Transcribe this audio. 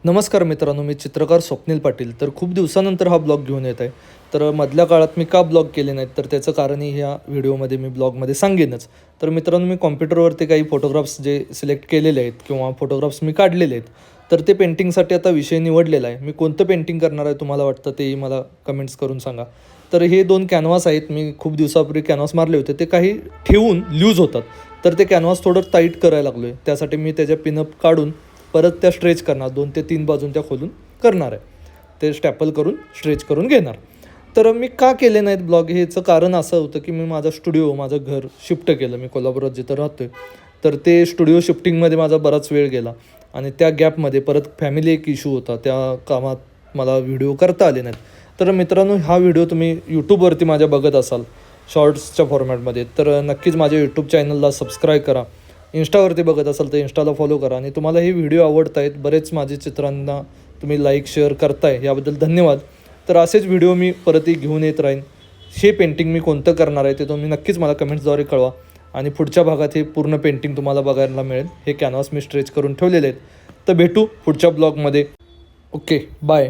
नमस्कार मित्रांनो, मी चित्रकार स्वप्नील पाटील. तर खूप दिवसानंतर हा ब्लॉग घेऊन येत आहे. तर मधल्या काळात मी का ब्लॉग केले नाहीत, तर त्याचं कारणही ह्या व्हिडिओमध्ये मी ब्लॉगमध्ये सांगेनच. तर मित्रांनो, मी कॉम्प्युटरवरती काही फोटोग्राफ्स जे सिलेक्ट केलेले आहेत किंवा फोटोग्राफ्स मी काढलेले आहेत, तर ते पेंटिंगसाठी आता विषय निवडलेला आहे. मी कोणतं पेंटिंग करणार आहे तुम्हाला वाटतं तेही मला कमेंट्स करून सांगा. तर हे 2 कॅनव्हास आहेत. मी खूप दिवसापूर्वी कॅनव्हास मारले होते. ते काही ठेवून लूज होतात. तर ते कॅनव्हास थोडं टाईट करायला लागलो आहे. त्यासाठी मी त्याच्या पिनअप काढून परत त्या स्ट्रेच करणार, 2 ते 3 बाजून त्या खोलून करणार आहे. ते स्टॅपल करून स्ट्रेच करून घेणार. तर मी का केले नाहीत ब्लॉग, ह्याचं कारण असं होतं की मी माझा स्टुडिओ, माझं घर शिफ्ट केलं. मी कोल्हापुरात जिथं राहतो आहे, तर ते स्टुडिओ शिफ्टिंगमध्ये माझा बराच वेळ गेला आणि त्या गॅपमध्ये परत फॅमिली एक इश्यू होता. त्या कामात मला व्हिडिओ करता आले नाहीत. तर मित्रांनो, हा व्हिडिओ तुम्ही यूट्यूबवरती माझ्या बघत असाल शॉर्ट्सच्या फॉर्मॅटमध्ये, तर नक्कीच माझ्या यूट्यूब चॅनलला सबस्क्राईब करा. इंस्टावरती बघत असाल तर इंस्टाला फॉलो करा. आणि तुम्हाला हे व्हिडिओ आवडत आहेत, बरेच माझे चित्रांना तुम्ही लाईक शेअर करताय, याबद्दल धन्यवाद. तर असेच व्हिडिओ मी परतही घेऊन येत राहीन. हे पेंटिंग मी कोणतं करणार आहे ते तुम्ही नक्कीच मला कमेंट्सद्वारे कळवा. आणि पुढच्या भागात हे पूर्ण पेंटिंग तुम्हाला बघायला मिळेल. हे कॅनव्हास मी स्ट्रेच करून ठेवलेले आहेत. तर भेटू पुढच्या ब्लॉगमध्ये. Okay, bye.